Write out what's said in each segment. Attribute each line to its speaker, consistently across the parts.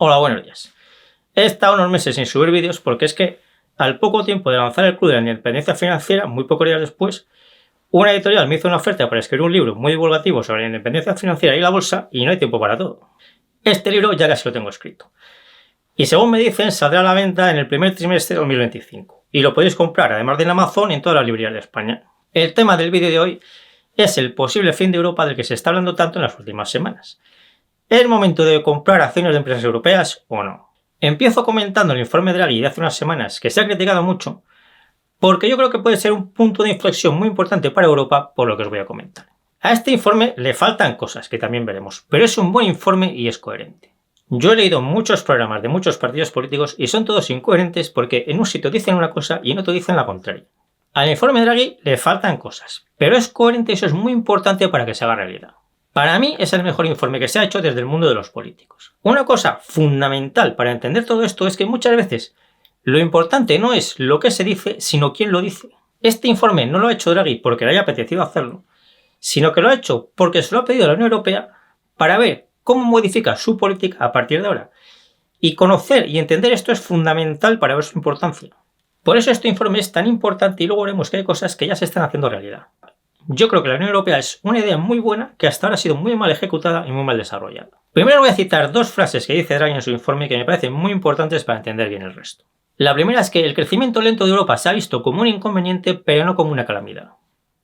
Speaker 1: Hola, buenos días. He estado unos meses sin subir vídeos porque es que al poco tiempo de lanzar el Club de la Independencia Financiera, muy pocos días después, una editorial me hizo una oferta para escribir un libro muy divulgativo sobre la independencia financiera y la bolsa y no hay tiempo para todo. Este libro ya casi lo tengo escrito. Y según me dicen, saldrá a la venta en el primer trimestre de 2025. Y lo podéis comprar, además de en Amazon, en todas las librerías de España. El tema del vídeo de hoy es el posible fin de Europa del que se está hablando tanto en las últimas semanas. ¿Es el momento de comprar acciones de empresas europeas o no? Empiezo comentando el informe Draghi de hace unas semanas, que se ha criticado mucho, porque yo creo que puede ser un punto de inflexión muy importante para Europa, por lo que os voy a comentar. A este informe le faltan cosas, que también veremos, pero es un buen informe y es coherente. Yo he leído muchos programas de muchos partidos políticos y son todos incoherentes porque en un sitio dicen una cosa y en otro dicen la contraria. Al informe Draghi le faltan cosas, pero es coherente y eso es muy importante para que se haga realidad. Para mí es el mejor informe que se ha hecho desde el mundo de los políticos. Una cosa fundamental para entender todo esto es que muchas veces lo importante no es lo que se dice, sino quién lo dice. Este informe no lo ha hecho Draghi porque le haya apetecido hacerlo, sino que lo ha hecho porque se lo ha pedido a la Unión Europea para ver cómo modifica su política a partir de ahora. Y conocer y entender esto es fundamental para ver su importancia. Por eso este informe es tan importante y luego veremos que hay cosas que ya se están haciendo realidad. Yo creo que la Unión Europea es una idea muy buena que hasta ahora ha sido muy mal ejecutada y muy mal desarrollada. Primero voy a citar dos frases que dice Draghi en su informe que me parecen muy importantes para entender bien el resto. La primera es que el crecimiento lento de Europa se ha visto como un inconveniente pero no como una calamidad.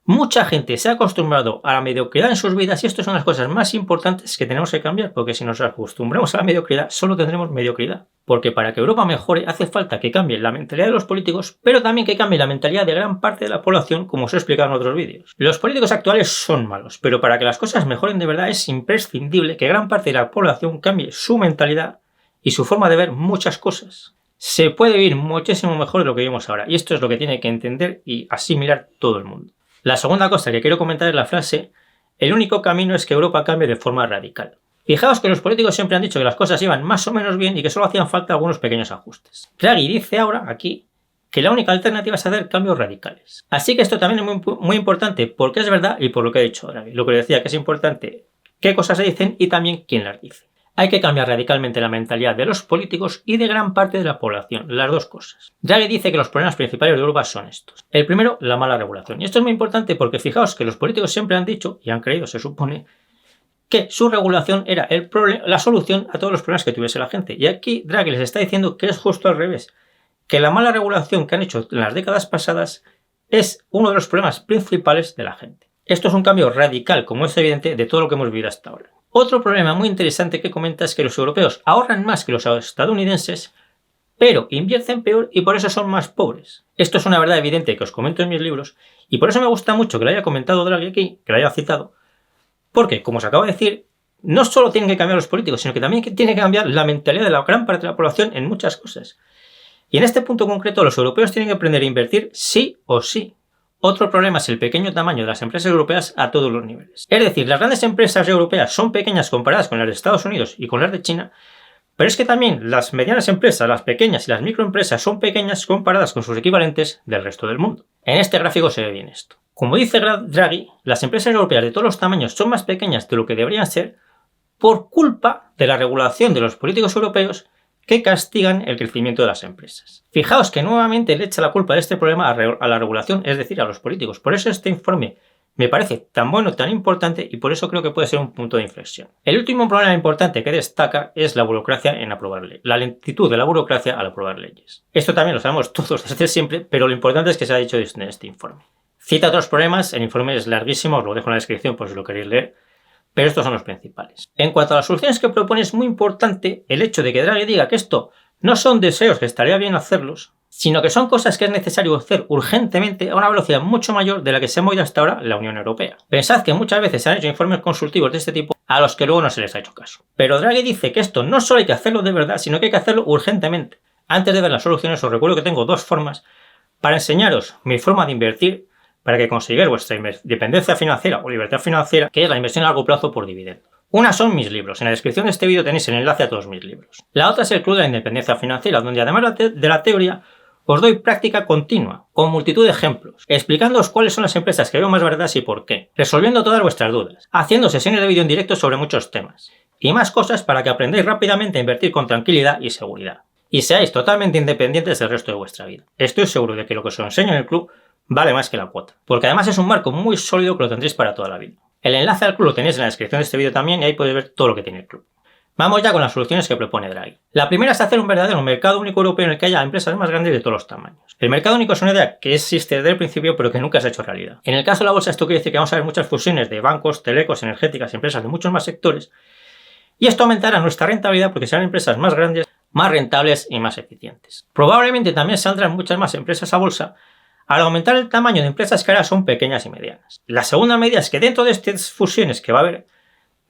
Speaker 1: Mucha gente se ha acostumbrado a la mediocridad en sus vidas y esto son las cosas más importantes que tenemos que cambiar, porque si nos acostumbramos a la mediocridad solo tendremos mediocridad. Porque para que Europa mejore hace falta que cambie la mentalidad de los políticos, pero también que cambie la mentalidad de gran parte de la población, como os he explicado en otros vídeos. Los políticos actuales son malos, pero para que las cosas mejoren de verdad es imprescindible que gran parte de la población cambie su mentalidad y su forma de ver muchas cosas. Se puede vivir muchísimo mejor de lo que vivimos ahora, y esto es lo que tiene que entender y asimilar todo el mundo. La segunda cosa que quiero comentar es la frase: el único camino es que Europa cambie de forma radical. Fijaos que los políticos siempre han dicho que las cosas iban más o menos bien y que solo hacían falta algunos pequeños ajustes. Draghi dice ahora, aquí, que la única alternativa es hacer cambios radicales. Así que esto también es muy importante porque es verdad y por lo que ha dicho Draghi. Lo que le decía que es importante qué cosas se dicen y también quién las dice. Hay que cambiar radicalmente la mentalidad de los políticos y de gran parte de la población, las dos cosas. Draghi dice que los problemas principales de Europa son estos. El primero, la mala regulación. Y esto es muy importante porque fijaos que los políticos siempre han dicho, y han creído, se supone, que su regulación era la solución a todos los problemas que tuviese la gente. Y aquí Draghi les está diciendo que es justo al revés, que la mala regulación que han hecho en las décadas pasadas es uno de los problemas principales de la gente. Esto es un cambio radical, como es evidente, de todo lo que hemos vivido hasta ahora. Otro problema muy interesante que comenta es que los europeos ahorran más que los estadounidenses, pero invierten peor y por eso son más pobres. Esto es una verdad evidente que os comento en mis libros y por eso me gusta mucho que lo haya comentado Draghi aquí, que lo haya citado, porque, como os acabo de decir, no solo tienen que cambiar los políticos, sino que también tiene que cambiar la mentalidad de la gran parte de la población en muchas cosas. Y en este punto concreto los europeos tienen que aprender a invertir sí o sí. Otro problema es el pequeño tamaño de las empresas europeas a todos los niveles. Es decir, las grandes empresas europeas son pequeñas comparadas con las de Estados Unidos y con las de China, pero es que también las medianas empresas, las pequeñas y las microempresas son pequeñas comparadas con sus equivalentes del resto del mundo. En este gráfico se ve bien esto. Como dice Draghi, las empresas europeas de todos los tamaños son más pequeñas de lo que deberían ser por culpa de la regulación de los políticos europeos que castigan el crecimiento de las empresas. Fijaos que nuevamente le echa la culpa de este problema a la regulación, es decir, a los políticos. Por eso este informe me parece tan bueno, tan importante y por eso creo que puede ser un punto de inflexión. El último problema importante que destaca es la burocracia en aprobar leyes, la lentitud de la burocracia al aprobar leyes. Esto también lo sabemos todos desde siempre, pero lo importante es que se ha dicho en este informe. Cita otros problemas, el informe es larguísimo, os lo dejo en la descripción por si lo queréis leer, pero estos son los principales. En cuanto a las soluciones que propone, es muy importante el hecho de que Draghi diga que esto no son deseos que estaría bien hacerlos, sino que son cosas que es necesario hacer urgentemente a una velocidad mucho mayor de la que se ha movido hasta ahora la Unión Europea. Pensad que muchas veces se han hecho informes consultivos de este tipo a los que luego no se les ha hecho caso. Pero Draghi dice que esto no solo hay que hacerlo de verdad, sino que hay que hacerlo urgentemente. Antes de ver las soluciones os recuerdo que tengo dos formas para enseñaros mi forma de invertir para que consigáis vuestra independencia financiera o libertad financiera, que es la inversión a largo plazo por dividendo. Una son mis libros. En la descripción de este vídeo tenéis el enlace a todos mis libros. La otra es el Club de la Independencia Financiera, donde además de la teoría Os doy práctica continua, con multitud de ejemplos, explicándoos cuáles son las empresas que veo más baratas y por qué, resolviendo todas vuestras dudas, haciendo sesiones de vídeo en directo sobre muchos temas, y más cosas para que aprendáis rápidamente a invertir con tranquilidad y seguridad, y seáis totalmente independientes del resto de vuestra vida. Estoy seguro de que lo que os enseño en el club vale más que la cuota, porque además es un marco muy sólido que lo tendréis para toda la vida. El enlace al club lo tenéis en la descripción de este vídeo también y ahí podéis ver todo lo que tiene el club. Vamos ya con las soluciones que propone Draghi. La primera es hacer un verdadero mercado único europeo en el que haya empresas más grandes de todos los tamaños. El mercado único es una idea que existe desde el principio pero que nunca se ha hecho realidad. En el caso de la bolsa esto quiere decir que vamos a ver muchas fusiones de bancos, telecos, energéticas, empresas de muchos más sectores y esto aumentará nuestra rentabilidad porque serán empresas más grandes, más rentables y más eficientes. Probablemente también saldrán muchas más empresas a bolsa al aumentar el tamaño de empresas que ahora son pequeñas y medianas. La segunda medida es que dentro de estas fusiones que va a haber,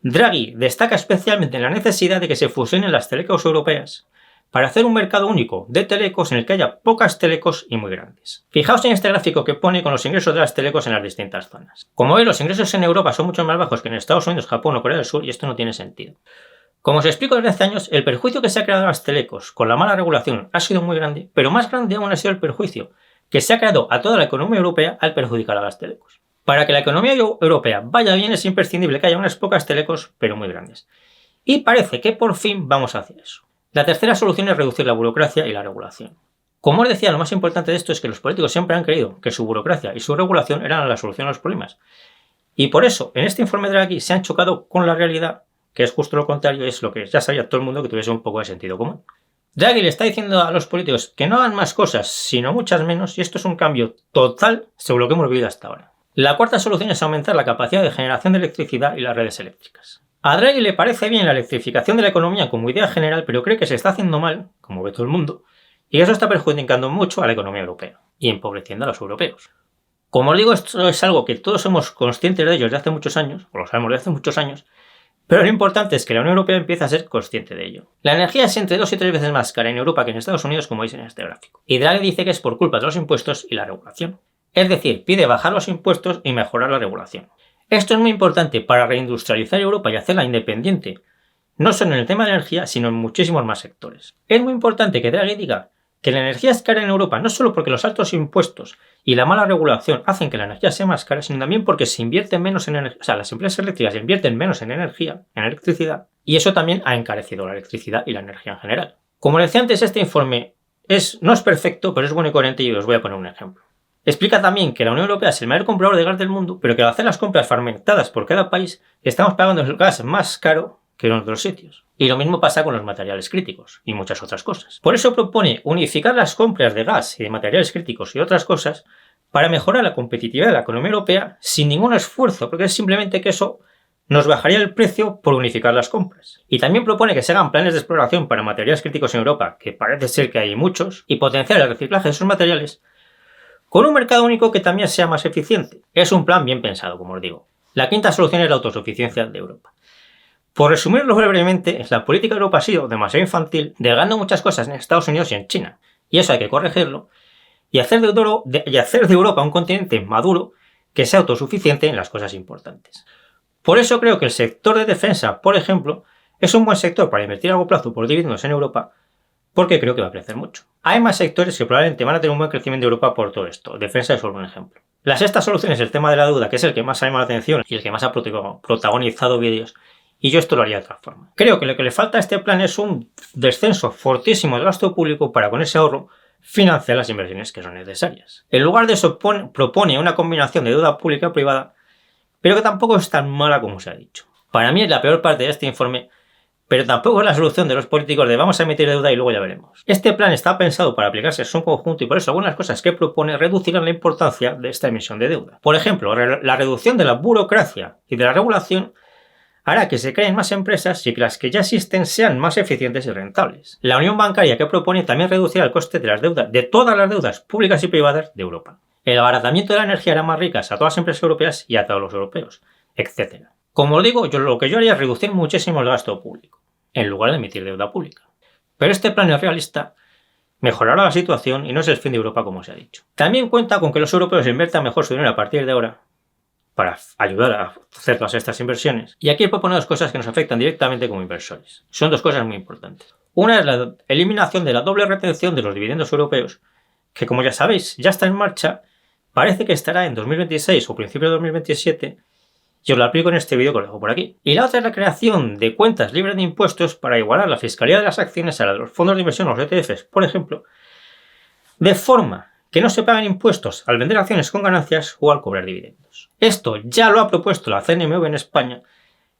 Speaker 1: Draghi destaca especialmente en la necesidad de que se fusionen las telecos europeas para hacer un mercado único de telecos en el que haya pocas telecos y muy grandes. Fijaos en este gráfico que pone con los ingresos de las telecos en las distintas zonas. Como veis, los ingresos en Europa son mucho más bajos que en Estados Unidos, Japón o Corea del Sur y esto no tiene sentido. Como os explico desde hace años, el perjuicio que se ha creado en las telecos con la mala regulación ha sido muy grande, pero más grande aún ha sido el perjuicio que se ha creado a toda la economía europea al perjudicar a las telecos. Para que la economía europea vaya bien es imprescindible que haya unas pocas telecos, pero muy grandes. Y parece que por fin vamos a hacer eso. La tercera solución es reducir la burocracia y la regulación. Como os decía, lo más importante de esto es que los políticos siempre han creído que su burocracia y su regulación eran la solución a los problemas. Y por eso, en este informe de Draghi se han chocado con la realidad, que es justo lo contrario, es lo que ya sabía todo el mundo que tuviese un poco de sentido común. Draghi le está diciendo a los políticos que no hagan más cosas, sino muchas menos, y esto es un cambio total sobre lo que hemos vivido hasta ahora. La cuarta solución es aumentar la capacidad de generación de electricidad y las redes eléctricas. A Draghi le parece bien la electrificación de la economía como idea general, pero cree que se está haciendo mal, como ve todo el mundo, y eso está perjudicando mucho a la economía europea y empobreciendo a los europeos. Como os digo, esto es algo que todos somos conscientes de ello desde hace muchos años, o lo sabemos desde hace muchos años, pero lo importante es que la Unión Europea empiece a ser consciente de ello. La energía es entre 2 y 3 veces más cara en Europa que en Estados Unidos, como veis en este gráfico. Y Draghi dice que es por culpa de los impuestos y la regulación. Es decir, pide bajar los impuestos y mejorar la regulación. Esto es muy importante para reindustrializar Europa y hacerla independiente, no solo en el tema de energía, sino en muchísimos más sectores. Es muy importante que Draghi diga que la energía es cara en Europa, no solo porque los altos impuestos y la mala regulación hacen que la energía sea más cara, sino también porque se invierte menos en energía, o sea, las empresas eléctricas invierten menos en energía, en electricidad, y eso también ha encarecido la electricidad y la energía en general. Como decía antes, este informe no es perfecto, pero es bueno y coherente y os voy a poner un ejemplo. Explica también que la Unión Europea es el mayor comprador de gas del mundo, pero que al hacer las compras fragmentadas por cada país, estamos pagando el gas más caro que en otros sitios. Y lo mismo pasa con los materiales críticos y muchas otras cosas. Por eso propone unificar las compras de gas y de materiales críticos y otras cosas para mejorar la competitividad de la economía europea sin ningún esfuerzo, porque es simplemente que eso nos bajaría el precio por unificar las compras. Y también propone que se hagan planes de exploración para materiales críticos en Europa, que parece ser que hay muchos, y potenciar el reciclaje de esos materiales con un mercado único que también sea más eficiente. Es un plan bien pensado, como os digo. La quinta solución es la autosuficiencia de Europa. Por resumirlo brevemente, la política de Europa ha sido demasiado infantil, delegando muchas cosas en Estados Unidos y en China. Y eso hay que corregirlo y hacer de Europa un continente maduro que sea autosuficiente en las cosas importantes. Por eso creo que el sector de defensa, por ejemplo, es un buen sector para invertir a largo plazo por dividendos en Europa, porque creo que va a crecer mucho. Hay más sectores que probablemente van a tener un buen crecimiento de Europa por todo esto. Defensa es solo un ejemplo. La sexta solución es el tema de la deuda, que es el que más ha llamado la atención y el que más ha protagonizado vídeos. Y yo esto lo haría de otra forma. Creo que lo que le falta a este plan es un descenso fortísimo del gasto público para con ese ahorro financiar las inversiones que son necesarias. En lugar de eso propone una combinación de deuda pública y privada, pero que tampoco es tan mala como se ha dicho. Para mí es la peor parte de este informe, pero tampoco es la solución de los políticos de vamos a emitir deuda y luego ya veremos. Este plan está pensado para aplicarse en su conjunto y por eso algunas cosas que propone reducirán la importancia de esta emisión de deuda. Por ejemplo, la reducción de la burocracia y de la regulación hará que se creen más empresas y que las que ya existen sean más eficientes y rentables. La unión bancaria que propone también reducirá el coste de las deudas, de todas las deudas públicas y privadas de Europa. El abaratamiento de la energía hará más ricas a todas las empresas europeas y a todos los europeos, etc. Como os digo, lo que yo haría es reducir muchísimo el gasto público, en lugar de emitir deuda pública. Pero este plan es realista, mejorará la situación y no es el fin de Europa como se ha dicho. También cuenta con que los europeos inviertan mejor su dinero a partir de ahora, para ayudar a hacer todas estas inversiones. Y aquí propone dos cosas que nos afectan directamente como inversores. Son dos cosas muy importantes. Una es la eliminación de la doble retención de los dividendos europeos, que como ya sabéis, ya está en marcha, parece que estará en 2026 o principios de 2027, y os lo aplico en este vídeo que os dejo por aquí. Y la otra es la creación de cuentas libres de impuestos para igualar la fiscalidad de las acciones a la de los fondos de inversión o los ETFs, por ejemplo, de forma que no se pagan impuestos al vender acciones con ganancias o al cobrar dividendos. Esto ya lo ha propuesto la CNMV en España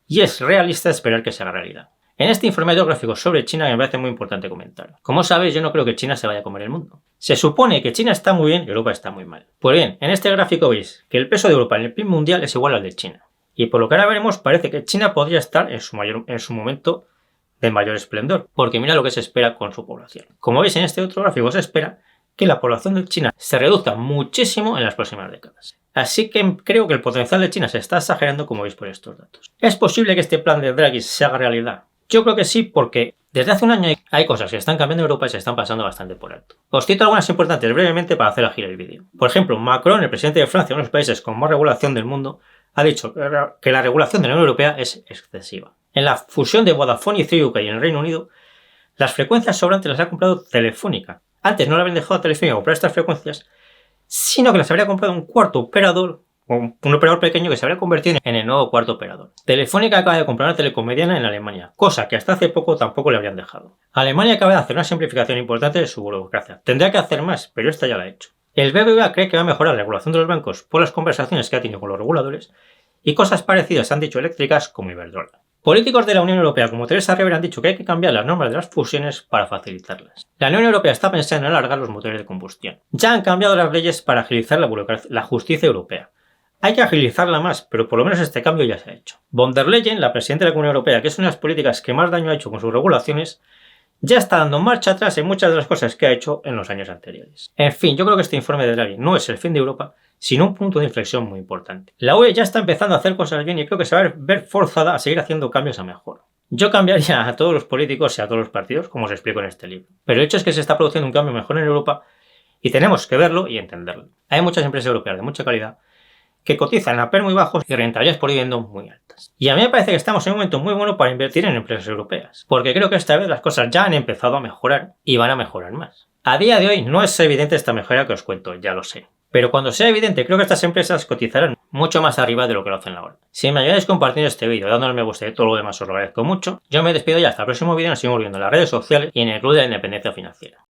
Speaker 1: y es realista esperar que se haga realidad. En este informe gráfico sobre China me parece muy importante comentar. Como sabéis, yo no creo que China se vaya a comer el mundo. Se supone que China está muy bien y Europa está muy mal. Pues bien, en este gráfico veis que el peso de Europa en el PIB mundial es igual al de China. Y por lo que ahora veremos, parece que China podría estar en su momento de mayor esplendor, porque mira lo que se espera con su población. Como veis en este otro gráfico, se espera que la población de China se reduzca muchísimo en las próximas décadas. Así que creo que el potencial de China se está exagerando, como veis por estos datos. ¿Es posible que este plan de Draghi se haga realidad? Yo creo que sí, porque desde hace un año hay cosas que están cambiando en Europa y se están pasando bastante por alto. Os cito algunas importantes brevemente para hacer agir el vídeo. Por ejemplo, Macron, el presidente de Francia, uno de los países con más regulación del mundo, ha dicho que la regulación de la Unión Europea es excesiva. En la fusión de Vodafone y 3UK en el Reino Unido, las frecuencias sobrantes las ha comprado Telefónica. Antes no le habían dejado a Telefónica comprar estas frecuencias, sino que las habría comprado un cuarto operador, o un operador pequeño que se habría convertido en el nuevo cuarto operador. Telefónica acaba de comprar una telecom mediana en Alemania, cosa que hasta hace poco tampoco le habrían dejado. Alemania acaba de hacer una simplificación importante de su burocracia. Tendría que hacer más, pero esta ya la ha hecho. El BBVA cree que va a mejorar la regulación de los bancos por las conversaciones que ha tenido con los reguladores, y cosas parecidas han dicho eléctricas como Iberdrola. Políticos de la Unión Europea como Teresa Rivera han dicho que hay que cambiar las normas de las fusiones para facilitarlas. La Unión Europea está pensando en alargar los motores de combustión. Ya han cambiado las leyes para agilizar la justicia europea. Hay que agilizarla más, pero por lo menos este cambio ya se ha hecho. Von der Leyen, la presidenta de la Unión Europea, que es una de las políticas que más daño ha hecho con sus regulaciones, ya está dando marcha atrás en muchas de las cosas que ha hecho en los años anteriores. En fin, yo creo que este informe de Draghi no es el fin de Europa, sino un punto de inflexión muy importante. La UE ya está empezando a hacer cosas bien y creo que se va a ver forzada a seguir haciendo cambios a mejor. Yo cambiaría a todos los políticos y a todos los partidos, como os explico en este libro. Pero el hecho es que se está produciendo un cambio mejor en Europa y tenemos que verlo y entenderlo. Hay muchas empresas europeas de mucha calidad que cotizan a PER muy bajos y rentabilidades por dividendo muy altas. Y a mí me parece que estamos en un momento muy bueno para invertir en empresas europeas, porque creo que esta vez las cosas ya han empezado a mejorar y van a mejorar más. A día de hoy no es evidente esta mejora que os cuento, ya lo sé. Pero cuando sea evidente, creo que estas empresas cotizarán mucho más arriba de lo que lo hacen ahora. Si me ayudáis compartiendo este vídeo, dándole me gusta y todo lo demás os lo agradezco mucho. Yo me despido ya hasta el próximo vídeo, nos seguimos viendo en las redes sociales y en el Club de la Independencia Financiera.